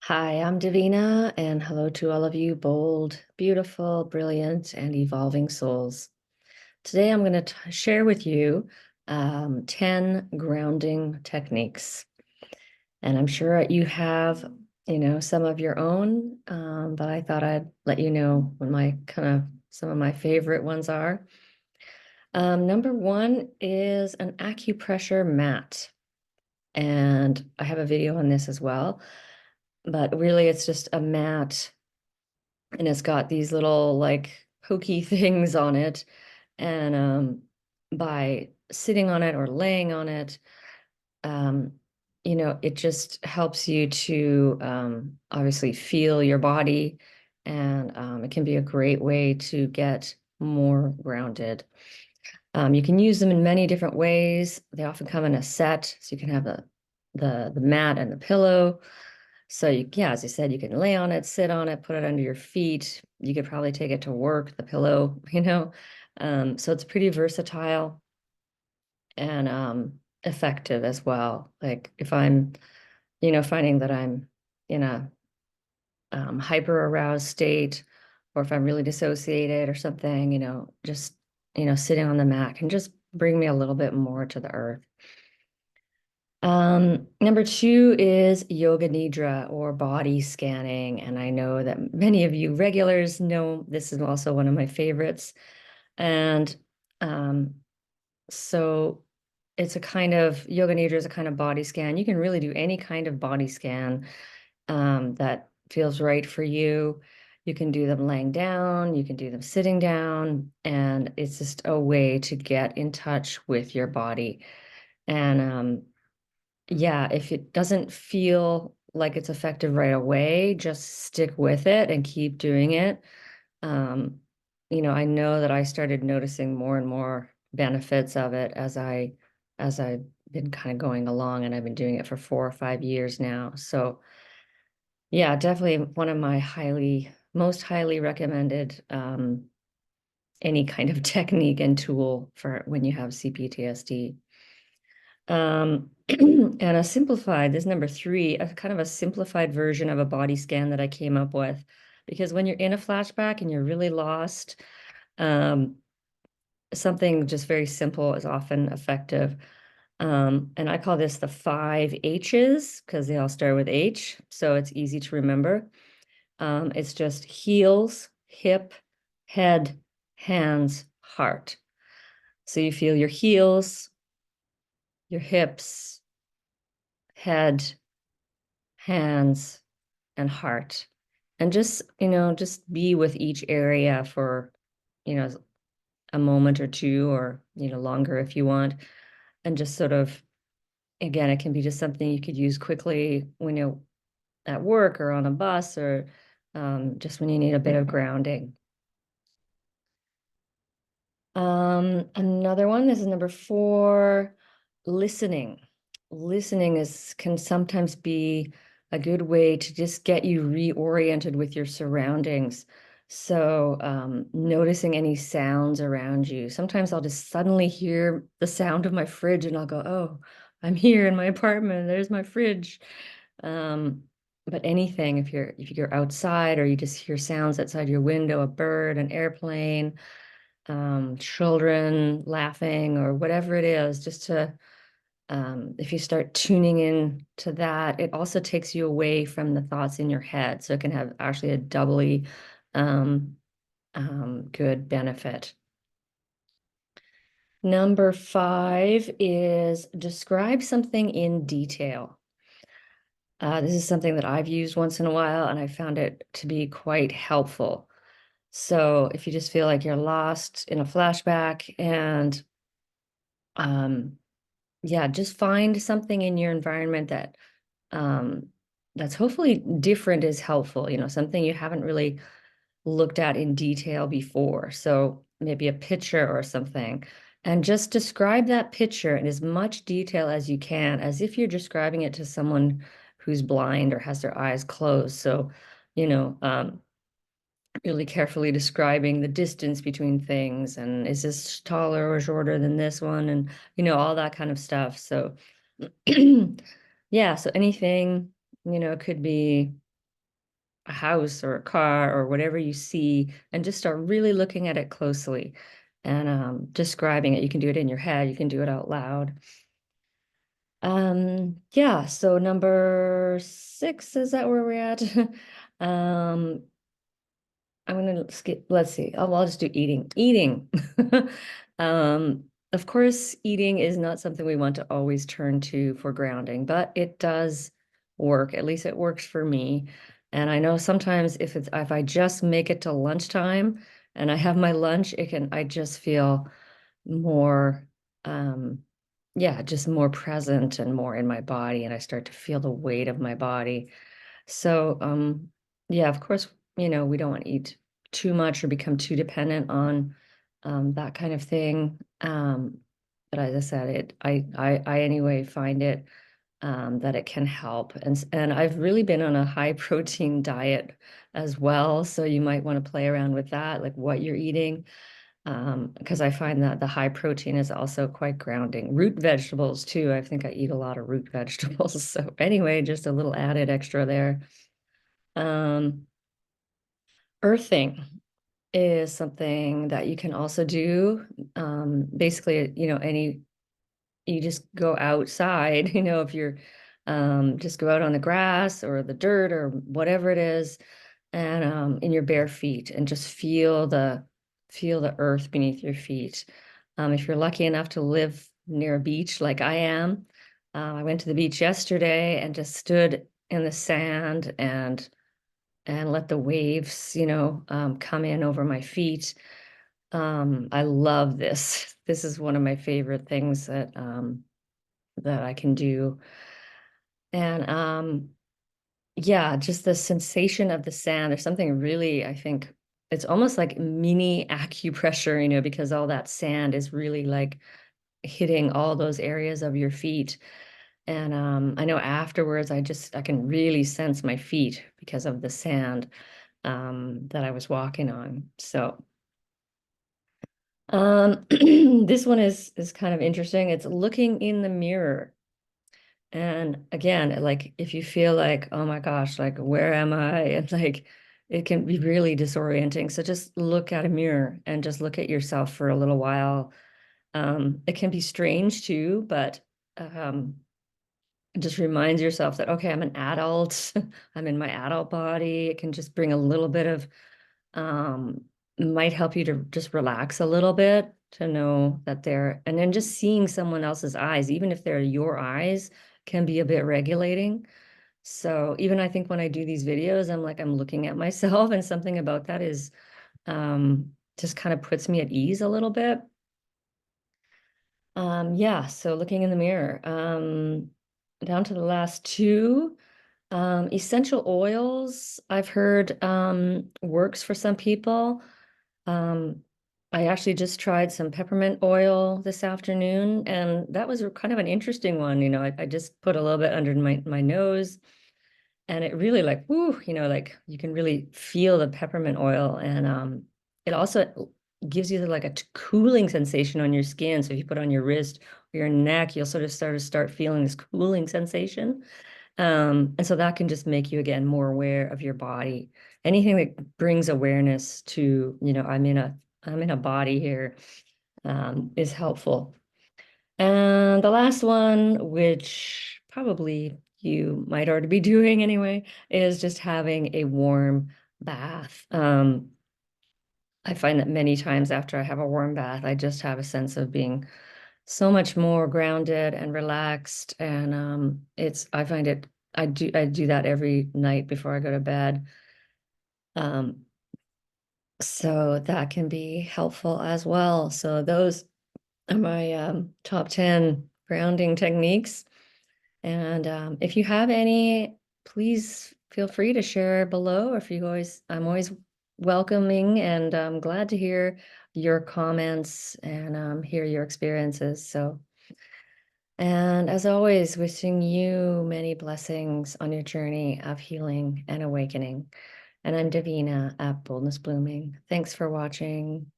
Hi, I'm Davina, and hello to all of you bold, beautiful, brilliant, and evolving souls. Today, I'm going to share with you 10 grounding techniques. And I'm sure you have, some of your own, but I thought I'd let you know what my some of my favorite ones are. Number one is an acupressure mat. And I have a video on this as well. But really, it's just a mat and it's got these little like pokey things on it. And by sitting on it or laying on it, um, it just helps you to obviously feel your body. And it can be a great way to get more grounded. You can use them in many different ways. They often come in a set, so you can have the mat and the pillow. So yeah, as I said, you can lay on it, sit on it, put it under your feet. You could probably take it to work, the pillow, So it's pretty versatile and effective as well. Like if I'm, finding that I'm in a hyper aroused state, or if I'm really dissociated or something, just sitting on the mat can just bring me a little bit more to the earth. Number two is yoga nidra or body scanning. And I know that many of you regulars know this is also one of my favorites. And um, so it's a kind of yoga nidra is a kind of body scan. You can really do any kind of body scan that feels right for you. You can do them laying down, you can do them sitting down, and it's just a way to get in touch with your body. And yeah, if it doesn't feel like it's effective right away, just stick with it and keep doing it. Um, I know that I started noticing more and more benefits of it as I've been kind of going along, and I've been doing it for 4 or 5 years now. So yeah, definitely one of my most highly recommended any kind of technique and tool for when you have CPTSD. And this is number three, a kind of a simplified version of a body scan that I came up with. Because when you're in a flashback and you're really lost, um, something just very simple is often effective. And I call this the 5 H's because they all start with H, so it's easy to remember. It's just heels, hip, head, hands, heart. So you feel your heels, your hips, head, hands, and heart. And just be with each area for, you know, a moment or two, or, longer if you want. And just sort of, again, it can be just something you could use quickly when you're at work or on a bus, or just when you need a bit of grounding. Another one, this is number four, listening. Listening can sometimes be a good way to just get you reoriented with your surroundings. So, noticing any sounds around you. Sometimes I'll just suddenly hear the sound of my fridge and I'll go, oh, I'm here in my apartment. There's my fridge. Um, but anything, if you're outside or you just hear sounds outside your window, a bird, an airplane, children laughing or whatever it is, just to, if you start tuning in to that, it also takes you away from the thoughts in your head. So it can have actually a doubly um, good benefit. Number five is describe something in detail. This is something that I've used once in a while, and I found it to be quite helpful. So if you just feel like you're lost in a flashback, and um, yeah, just find something in your environment um, that's hopefully different is helpful, something you haven't really looked at in detail before. So maybe a picture or something. And just describe that picture in as much detail as you can, as if you're describing it to someone who's blind or has their eyes closed. So, you know, um, really carefully describing the distance between things, and is this taller or shorter than this one, and all that kind of stuff. So yeah, so anything, it could be a house or a car or whatever you see, and just start really looking at it closely and describing it. You can do it in your head, you can do it out loud. Yeah, so number 6, is that where we're at? um I'm gonna skip, let's see. Oh, well, I'll just do eating. Eating. Um, of course, eating is not something we want to always turn to for grounding, but it does work. At least it works for me. And I know sometimes if I just make it to lunchtime and I have my lunch, I just feel more yeah, just more present and more in my body, and I start to feel the weight of my body. So, yeah, of course, we don't want to eat too much or become too dependent on that kind of thing. But as I said, I anyway find it that it can help, and I've really been on a high protein diet as well. So you might want to play around with that, like what you're eating, because I find that the high protein is also quite grounding. Root vegetables too. I think I eat a lot of root vegetables. So anyway, just a little added extra there. Um, Earthing is something that you can also do. Basically, you just go outside, if you're just go out on the grass or the dirt or whatever it is, and in your bare feet, and just feel the earth beneath your feet. If you're lucky enough to live near a beach like I am, I went to the beach yesterday and just stood in the sand and let the waves, come in over my feet. I love this. This is one of my favorite things that I can do. And yeah, just the sensation of the sand. There's something really, I think it's almost like mini acupressure, because all that sand is really like hitting all those areas of your feet. And I know afterwards I can really sense my feet because of the sand that I was walking on. So this one is kind of interesting. It's looking in the mirror. And again, like if you feel like, oh my gosh, like where am I? And like it can be really disorienting. So just look at a mirror and just look at yourself for a little while. It can be strange too, but um, it just reminds yourself that, okay, I'm an adult. I'm in my adult body. It can just bring a little bit of um, might help you to just relax a little bit, to know that and then just seeing someone else's eyes, even if they're your eyes, can be a bit regulating. So even I think when I do these videos, I'm looking at myself, and something about that is just kind of puts me at ease a little bit. Yeah, so looking in the mirror. Down to the last two. Essential oils, I've heard works for some people. Um, I actually just tried some peppermint oil this afternoon, and that was kind of an interesting one. I just put a little bit under my nose, and it really like, whoo, like you can really feel the peppermint oil, and it also gives you like a cooling sensation on your skin. So if you put it on your wrist or your neck, you'll sort of start feeling this cooling sensation. And so that can just make you again more aware of your body. Anything that brings awareness to, I'm in a body here, is helpful. And the last one, which probably you might already be doing anyway, is just having a warm bath. I find that many times after I have a warm bath, I just have a sense of being so much more grounded and relaxed. And I find it, I do that every night before I go to bed. Um, so that can be helpful as well. So those are my top 10 grounding techniques. And if you have any, please feel free to share below. I'm always welcoming, and I'm glad to hear your comments and hear your experiences. So, and as always, wishing you many blessings on your journey of healing and awakening. And I'm Davina at Boldness Blooming. Thanks for watching.